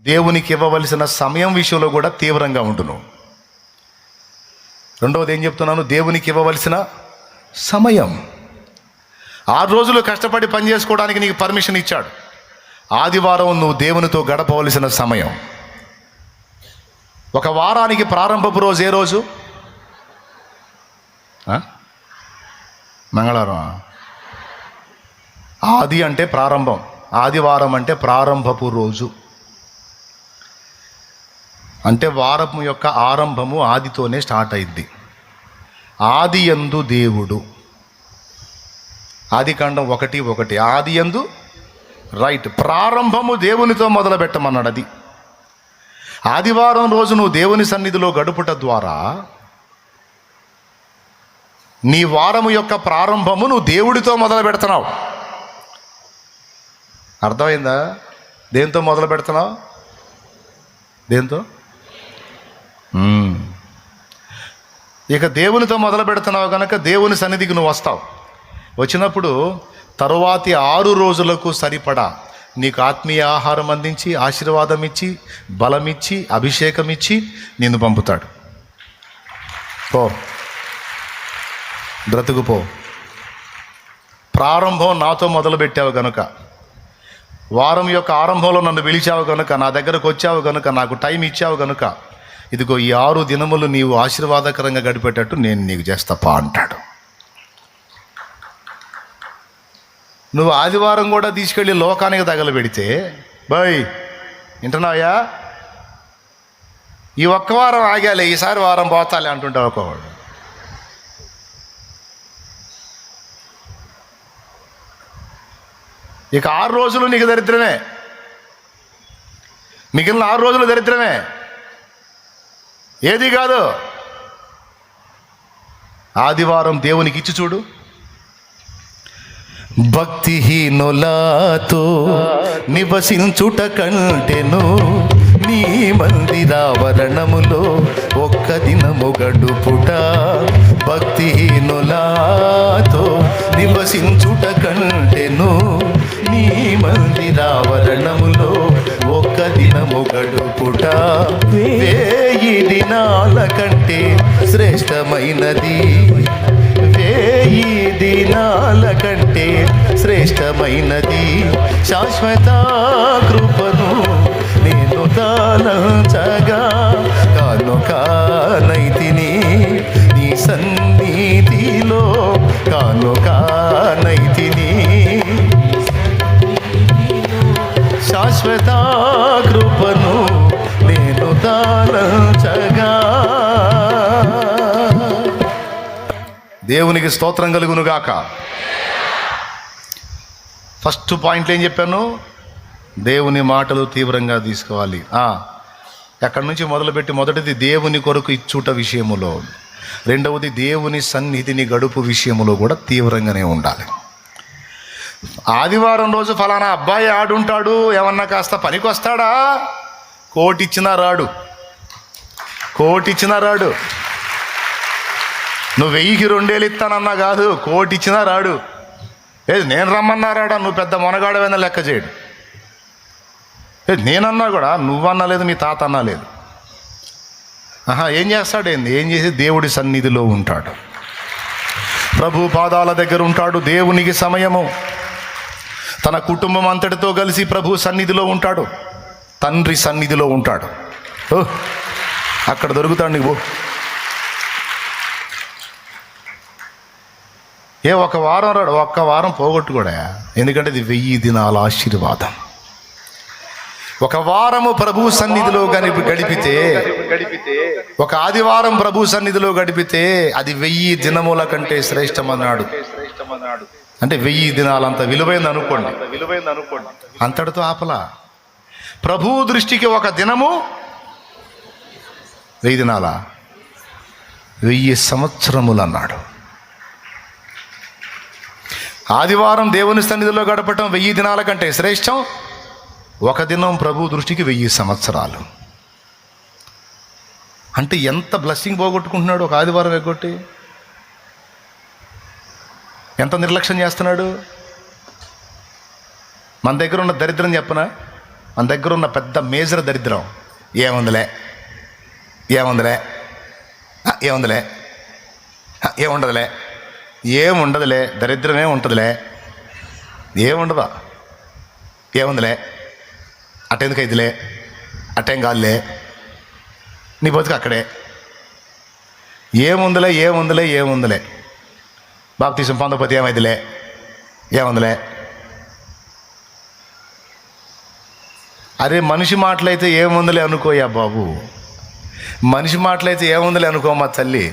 దేవునికి ఇవ్వవలసిన సమయం విషయంలో కూడా తీవ్రంగా ఉండును. రెండవది ఏం చెప్తున్నాను? దేవునికి ఇవ్వవలసిన సమయం. 6 రోజులు కష్టపడి పని చేసుకోవడానికి నీకు పర్మిషన్ ఇచ్చాడు. ఆదివారం నువ్వు దేవునితో గడపవలసిన సమయం. ఒక వారానికి ప్రారంభపు రోజు ఏ రోజు? మంగళవారం. ఆది అంటే ప్రారంభం, ఆదివారం అంటే ప్రారంభపు రోజు. అంటే వారం యొక్క ఆరంభము ఆదితోనే స్టార్ట్ అయింది. ఆది యందు దేవుడు, ఆదికాండం 1:1. ఆది యందు రైట్, ప్రారంభము దేవునితో మొదలు పెట్టమన్నాడు. అది ఆదివారం రోజు నువ్వు దేవుని సన్నిధిలో గడుపుట ద్వారా నీ వారము యొక్క ప్రారంభము నువ్వు దేవుడితో మొదలు పెడుతున్నావు. అర్థమైందా? దేంతో మొదలు పెడుతున్నావు? దేంతో? ఇక దేవునితో మొదలు పెడుతున్నావు కనుక దేవుని సన్నిధికి నువ్వు వస్తావు. వచ్చినప్పుడు తరువాతి 6 రోజులకు సరిపడా నీకు ఆత్మీయ ఆహారం అందించి, ఆశీర్వాదం ఇచ్చి, బలమిచ్చి, అభిషేకం ఇచ్చి నిన్ను పంపుతాడు. పో, బ్రతుకుపో. ప్రారంభం నాతో మొదలు పెట్టావు కనుక, వారం యొక్క ఆరంభంలో నన్ను పిలిచావు కనుక, నా దగ్గరకు వచ్చావు కనుక, నాకు టైం ఇచ్చావు కనుక, ఇదిగో ఈ 6 దినములు నీవు ఆశీర్వాదకరంగా గడిపేటట్టు నేను నీకు చేస్తాపా అంటాడు. నువ్వు ఆదివారం కూడా తీసుకెళ్ళి లోకానికి తగలబెడితే, బాయ్ వింటున్నావా, ఈ ఒక్క వారం ఆగాలి, ఈసారి వారం పోతాలే అంటుంటావు ఒక్కొక్కడు. ఇక 6 రోజులు నీకు దరిద్రమే, మిగిలిన 6 రోజులు దరిద్రమే. ఏది కాదు, ఆదివారం దేవునికి ఇచ్చి చూడు. భక్తిహీనులతో నివసించుట కంటెను నీ మందిరావరణములో ఒక్క దినము గడుపుట. భక్తిహీనులతో నివసించుట కంటెను నీ మందిరావరణములో ఒక్క దినము గడుపుట. 1000 దినాల కంటే శ్రేష్టమైనది, 1000 దినాల కంటే శ్రేష్టమైనది. శాశ్వత కృపను నేను తలంచగా కానుకనైతిని నీ సన్నిధిలో, కానుకనైతిని. శాశ్వత కృపను నేను తలంచగా. దేవునికి స్తోత్రం కలుగునుగాక. ఫస్ట్ పాయింట్లో ఏం చెప్పాను? దేవుని మాటలు తీవ్రంగా తీసుకోవాలి. ఎక్కడి నుంచి మొదలుపెట్టి, మొదటిది దేవుని కొరకు ఇచ్చుట విషయములో, రెండవది దేవుని సన్నిధిని గడుపు విషయములో కూడా తీవ్రంగానే ఉండాలి. ఆదివారం రోజు ఫలానా అబ్బాయి ఆడుంటాడు, ఏమన్నా కాస్త పనికి వస్తాడా? కోటిచ్చినా రాడు, కోటిచ్చినా రాడు. నువ్వు 1000కి 2,000 ఇస్తానన్నా కాదు, కోటిచ్చినా రాడు. ఏది నేను రమ్మన్నా రాడా? నువ్వు పెద్ద మొనగాడవైనా లెక్క చేయడు. నేనన్నా కూడా నువ్వన్నా లేదు, మీ తాత అన్నా లేదు. ఏం చేస్తాడేంది? ఏం చేసి దేవుడి సన్నిధిలో ఉంటాడు, ప్రభు పాదాల దగ్గర ఉంటాడు. దేవునికి సమయము, తన కుటుంబం అంతటితో కలిసి ప్రభు సన్నిధిలో ఉంటాడు, తండ్రి సన్నిధిలో ఉంటాడు. అక్కడ దొరుకుతాడు నీవు. ఒక వారం రాడు, ఒక్క వారం పోగొట్టుకోడా. ఎందుకంటే ఇది 1000 దినాల ఆశీర్వాదం. ఒక వారము ప్రభు సన్నిధిలో గడిపితే, ఒక ఆదివారం ప్రభు సన్నిధిలో గడిపితే అది 1000 దినముల కంటే శ్రేష్టమన్నాడు. అంటే 1000 దినాలంత విలువైంది అనుకోండి. అంతటితో ఆపలా. ప్రభు దృష్టికి ఒక దినము 1000 దినాల, 1000 సంవత్సరములు అన్నాడు. ఆదివారం దేవుని సన్నిధిలో గడపటం 1000 దినాల కంటే శ్రేష్టం. ఒక దినం ప్రభు దృష్టికి 1000 సంవత్సరాలు. అంటే ఎంత బ్లెస్సింగ్ పోగొట్టుకుంటున్నాడు ఒక ఆదివారం ఎగ్గొట్టి. ఎంత నిర్లక్ష్యం చేస్తున్నాడు. మన దగ్గర ఉన్న దరిద్రం చెప్పనా, మన దగ్గర ఉన్న పెద్ద మేజర్ దరిద్రం ఏముందిలే ఏముందిలే ఏముందిలే ఏముండదులే ఏముండదులే, దరిద్రమే ఉంటుందిలే, ఏముండదా, ఏముందిలే, అటెందుకు అయిద్దిలే, అటేం కాదులే, నీ బతుకు అక్కడే, ఏముందిలే ఏముందిలే ఏముందిలే, బాప్తీసం పొందకపోతే ఏమైందిలే, ఏముందిలే. అరే మనిషి మాటలైతే ఏముందిలే అనుకోయా బాబు, మనిషి మాటలైతే ఏముందిలే అనుకోమ్మా తల్లి.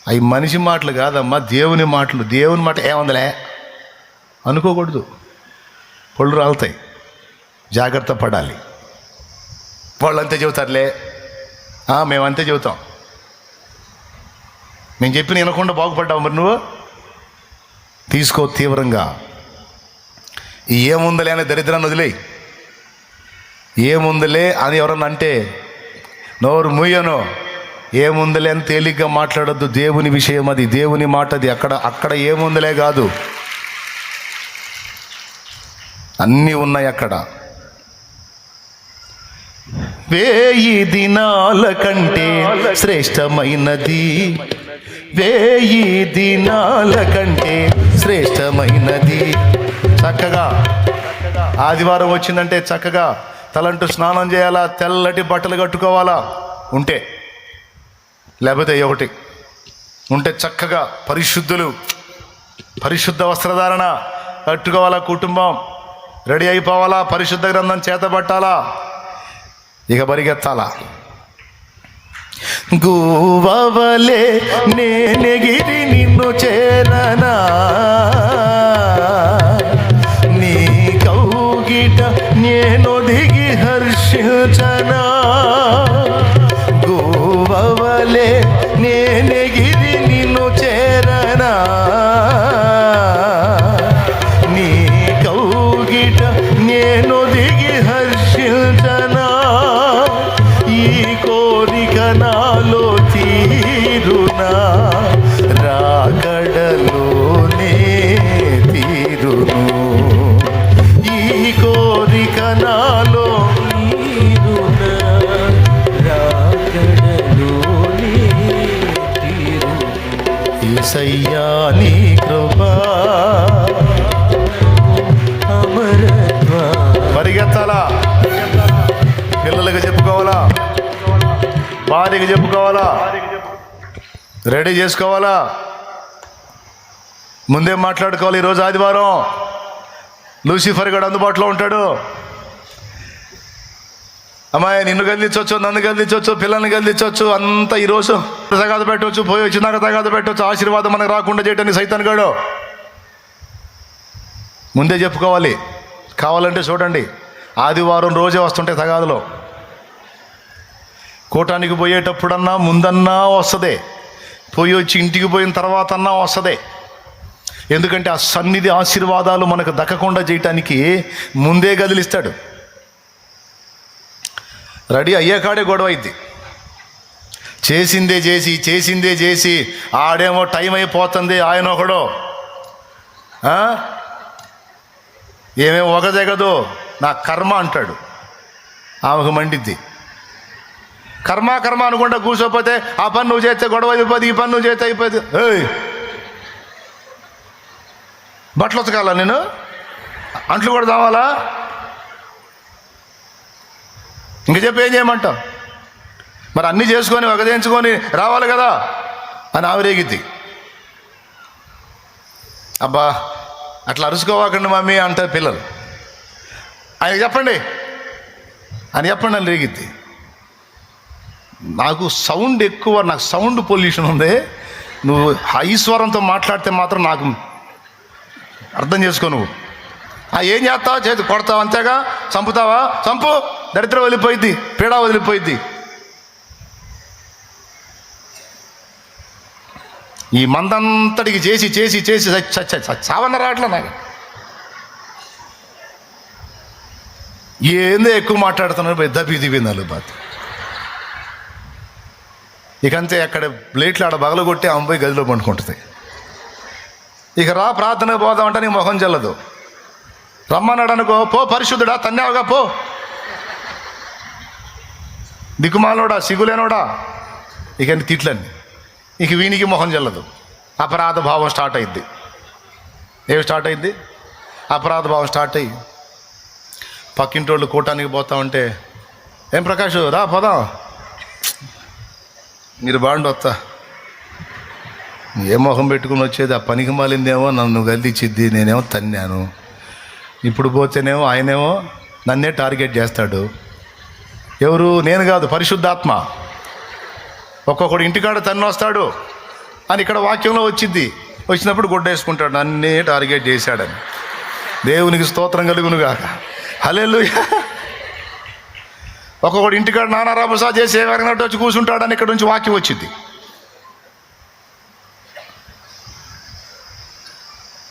అవి మనిషి మాటలు కాదమ్మా, దేవుని మాటలు. దేవుని మాట ఏముందిలే అనుకోకూడదు, పళ్ళు రాలుతాయి, జాగ్రత్త పడాలి. వాళ్ళు అంతే చెబుతారులే, మేమంతే చెబుతాం. మేము చెప్పిన వినకుండా బాగుపడ్డావు మరి నువ్వు, తీసుకో తీవ్రంగా. ఈ ఏముందలే అనే దరిద్రాన్ని వదిలేయి. ఏముందలే అని ఎవరన్నా అంటే నోరు ముయ్యను. ఏముందలే అని తేలిగ్గా మాట్లాడొద్దు. దేవుని విషయం అది, దేవుని మాట అది. అక్కడ ఏముందలే కాదు, అన్నీ ఉన్నాయి అక్కడ. 1000 దినాల కంటే శ్రేష్టమైనది, 1000 దినాల కంటే శ్రేష్టమైనది. చక్కగా ఆదివారం వచ్చిందంటే చక్కగా తలంటూ స్నానం చేయాలా, తెల్లటి బట్టలు కట్టుకోవాలా ఉంటే, లేకపోతే ఒకటి ఉంటే చక్కగా పరిశుద్ధ వస్త్రధారణ కట్టుకోవాలా, కుటుంబం రెడీ అయిపోవాలా, పరిశుద్ధ గ్రంథం చేతబట్టాలా, ఇక పరిగెత్తాలా. గూవవలే నేనెగిరి నిన్ను చేరనా, నీ కౌగిట నేను దిగి హర్షించనా. గూవవలే నేనెగిరి నిన్ను చేరనా, నీ కౌగిట నేను దిగి హర్షించనా. ఈ కోరిక నాలో తీరునా, రాకడలోనే తీరును. ఈ కోరిక నాలో తీరునా, రాకడలోనే తీరును. యేసయ్యా నీ కృపా అమరత్వా. పరిగెత్తాలా, పిల్లలకి చెప్పుకోవాలా, భార్యకి చెప్పుకోవాలా, రెడీ చేసుకోవాలా, ముందే మాట్లాడుకోవాలి. ఈరోజు ఆదివారం, లూసిఫర్ గడు అందుబాటులో ఉంటాడు. అమ్మాయి నిన్ను గదిలించవచ్చు, నన్ను గదిలించవచ్చు, పిల్లల్ని గదిలించవచ్చు, అంతా ఈరోజు తగాద పెట్టవచ్చు, పోయి వచ్చినాక తగాద పెట్టవచ్చు. ఆశీర్వాదం మనకు రాకుండా చేయటానికి సైతాన్ గాడు. ముందే చెప్పుకోవాలి. కావాలంటే చూడండి, ఆదివారం రోజే వస్తుంటాయి తగాదులో. కూటానికి పోయేటప్పుడన్నా ముందన్నా వస్తుంది, పోయి వచ్చి ఇంటికి పోయిన తర్వాత అన్నా వస్తుంది. ఎందుకంటే ఆ సన్నిధి ఆశీర్వాదాలు మనకు దక్కకుండా చేయటానికి ముందే గదిలిస్తాడు. రెడీ అయ్యేకాడే గొడవ అయింది. చేసిందే చేసి ఆడేమో టైం అయిపోతుంది, ఆయన ఒకడు ఏమేమో ఒక జగదు నా కర్మ అంటాడు. ఆమెకు మండిద్ది. కర్మ అనుకుంటా కూర్చోపోతే ఆ పని నువ్వు చేస్తే గొడవ అయిపోతుంది, ఈ పని నువ్వు చేస్తే అయిపోతుంది. బట్టలు ఉతకాలా, నేను అంట్లు కూడా తావాలా, ఇంక చెప్పి ఏం చేయమంటావు? మరి అన్నీ చేసుకొని వగదేయించుకొని రావాలి కదా అని ఆవిరేగిద్ది. అబ్బా అట్లా అరుసుకోవాకండి మమ్మీ అంటారు పిల్లలు. ఆయనకి చెప్పండి అని రేగిద్ది. నాకు సౌండ్ ఎక్కువ, నాకు సౌండ్ పొల్యూషన్ ఉంది. నువ్వు హై స్వరంతో మాట్లాడితే మాత్రం నాకు అర్థం చేసుకో. నువ్వు ఏం చేస్తావా, చేతి కొడతావు అంతేగా, చంపుతావా, చంపు, దరిద్రం వదిలిపోయిద్ది, పీడ వదిలిపోయిద్ది. ఈ మందంతటికి చేసి చావన్న రావట్లే నాకు. ఏందో ఎక్కువ మాట్లాడుతున్నారు, పెద్ద బీదిపోయింది బాత్. ఇకంతే అక్కడ ప్లేట్లు ఆడ బగలు కొట్టి ఆమె పోయి గదిలో పండుకుంటుంది. ఇక రా ప్రార్థనకు పోదామంటే నీ మొహం చెల్లదు. రమ్మన్నాడు అనుకో, పో పరిశుద్ధుడా, తన్నావుగా పో, దిక్కుమాలోడా, సిగులేనోడా, ఇక తిట్లన్నీ. ఇక వీనికి మొహం చెల్లదు, అపరాధ భావం స్టార్ట్ అయింది. ఏమి స్టార్ట్ అయింది? అపరాధ భావం స్టార్ట్ అయ్యి పక్కింటోళ్ళు కూటానికి పోతా ఉంటే, ఏం ప్రకాష్ రా పోదాం, మీరు బాగుండి వస్తా, ఏ మొహం పెట్టుకుని వచ్చేది, ఆ పనికి మాలిందేమో నన్ను గల్దిచ్చిద్ది, నేనేమో తన్నాను, ఇప్పుడు పోతేనేమో ఆయనేమో నన్నే టార్గెట్ చేస్తాడు. ఎవరు? నేను కాదు, పరిశుద్ధాత్మ. ఒక్కొక్కడు ఇంటికాడ తన్ను వస్తాడు అని ఇక్కడ వాక్యంలో వచ్చింది. వచ్చినప్పుడు గుడ్డేసుకుంటాడు, నన్నే టార్గెట్ చేశాడని. దేవునికి స్తోత్రం కలుగునుగా, హల్లెలూయా. ఒక్కొక్కడు ఇంటికాడ నానా రభసా చేసి ఎవరినట్టు వచ్చి కూర్చుంటాడని ఇక్కడ నుంచి వాక్యం వచ్చింది.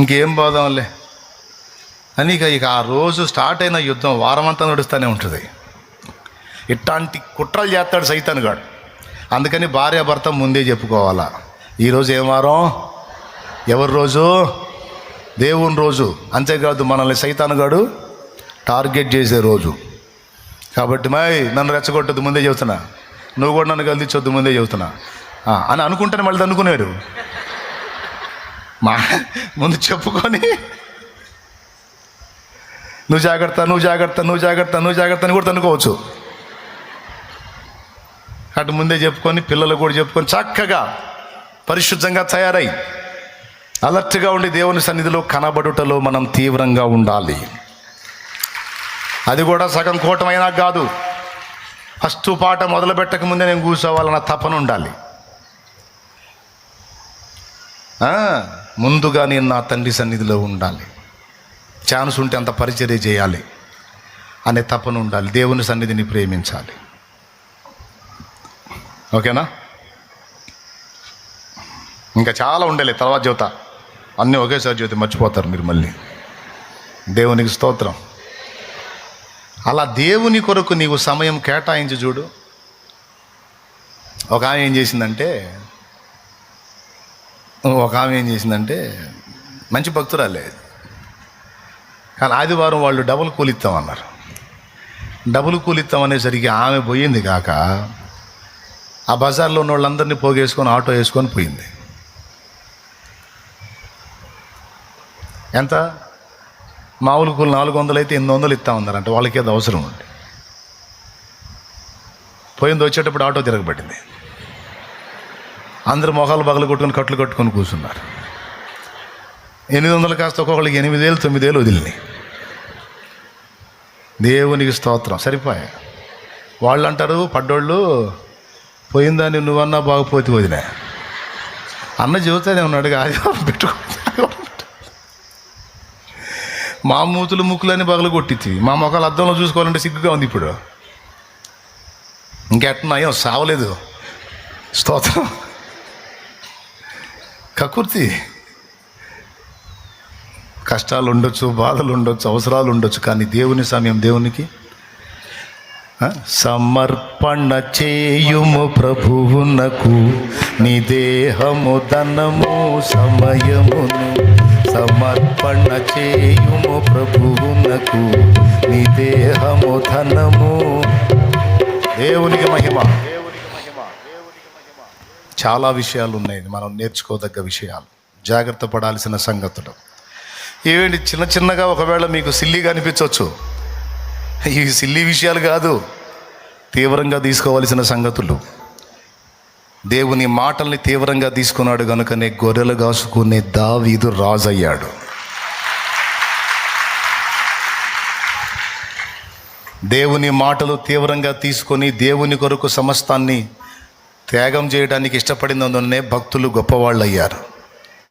ఇంకేం పోదాంలే అని ఇక ఆ రోజు స్టార్ట్ అయిన యుద్ధం వారమంతా నడుస్తూనే ఉంటుంది. ఇట్లాంటి కుట్రలు చేస్తాడు సైతానుగాడు. అందుకని భార్యాభర్త ముందే చెప్పుకోవాలా, ఈరోజు ఏం వారం, ఎవరి రోజు? దేవుని రోజు. అంతేకాదు మనల్ని సైతానుగాడు టార్గెట్ చేసే రోజు. కాబట్టి నన్ను రెచ్చగొట్టద్దు ముందే చెబుతున్నా, నువ్వు కూడా నన్ను గల్దించొద్దు ముందే చెబుతున్నా అని అనుకుంటేనే మళ్ళీ అనుకునేరు. ముందు చెప్పుకొని నువ్వు జాగ్రత్త, నువ్వు జాగ్రత్త, నువ్వు జాగ్రత్త, నువ్వు జాగ్రత్త అని కూడా అనుకోవచ్చు. అటు ముందే చెప్పుకొని పిల్లలు కూడా చెప్పుకొని చక్కగా పరిశుద్ధంగా తయారై అలర్ట్గా ఉండి దేవుని సన్నిధిలో కనబడుటలో మనం తీవ్రంగా ఉండాలి. అది కూడా సగం కూటమైనా కాదు, ఫస్ట్ పాట మొదలు పెట్టక ముందే నేను కూర్చోవాలన్న తపన ఉండాలి. ముందుగా నేను నా తండ్రి సన్నిధిలో ఉండాలి, ఛాన్స్ ఉంటే అంత పరిచర్య చేయాలి అనే తపన ఉండాలి, దేవుని సన్నిధిని ప్రేమించాలి. ఓకేనా? ఇంకా చాలా ఉండలే, తర్వాత చెబుతా, అన్నీ ఒకేసారి చెబితే మర్చిపోతారు మీరు మళ్ళీ. దేవునికి స్తోత్రం. అలా దేవుని కొరకు నీవు సమయం కేటాయించి చూడు. ఒక ఆమె ఏం చేసిందంటే మంచి భక్తురాలే, కానీ ఆదివారం వాళ్ళు డబుల్ కూలిస్తాం అన్నారు. డబుల్ కూలిస్తాం అనేసరికి ఆమె పోయింది కాక ఆ బజార్లో ఉన్న వాళ్ళందరినీ పోగేసుకొని ఆటో వేసుకొని పోయింది. ఎంత? మామూలు కూలి 400 అయితే 800 ఇస్తా ఉన్నారంట, వాళ్ళకి ఏదో అవసరం ఉంది. పోయింది, వచ్చేటప్పుడు ఆటో తిరగబడింది. అందరూ మొహాలు బగలు కొట్టుకొని కట్లు కట్టుకొని కూర్చున్నారు. 800 కాస్త ఒక్కొక్కరికి 8,000 9,000 వదిలినాయి. దేవునికి స్తోత్రం. సరిపోయా. వాళ్ళు అంటారు పడ్డోళ్ళు, పోయిందని నువ్వన్నా బాగుపోతే వదినా అన్న చెబుతానే ఉన్నాడు. ఆదివారం పెట్టుకో, మా మూతులు ముక్కులని పగలు కొట్టించి మా మొక్కలు అద్దంలో చూసుకోవాలంటే సిగ్గుగా ఉంది. ఇప్పుడు ఇంకెట్టున్నాయో సావలేదు. స్తోత్రం. కకుర్తి. కష్టాలు ఉండొచ్చు, బాధలు ఉండొచ్చు, అవసరాలు ఉండొచ్చు, కానీ దేవుని సమయం దేవునికి సమర్పణ చేయుము ప్రభువునకు నీ దేహము ధనము సమయమును. సమర్పణ చేయుము ప్రభువునకు నీ దేహము ధనము. దేవునికి మహిమ. చాలా విషయాలు ఉన్నాయి మనం నేర్చుకోదగ్గ విషయాలు, జాగ్రత్త పడాల్సిన సంగతులు. ఏవేంటి చిన్న చిన్నగా ఒకవేళ మీకు సిల్లీగా అనిపించవచ్చు, ఈ సిల్లీ విషయాలు కాదు, తీవ్రంగా తీసుకోవాల్సిన సంగతులు. దేవుని మాటల్ని తీవ్రంగా తీసుకున్నాడు కనుకనే గొర్రెలు కాసుకునే దావీదు రాజు అయ్యాడు. దేవుని మాటలు తీవ్రంగా తీసుకొని దేవుని కొరకు సమస్తాన్ని త్యాగం చేయడానికి ఇష్టపడినందునే భక్తులు గొప్పవాళ్ళు అయ్యారు.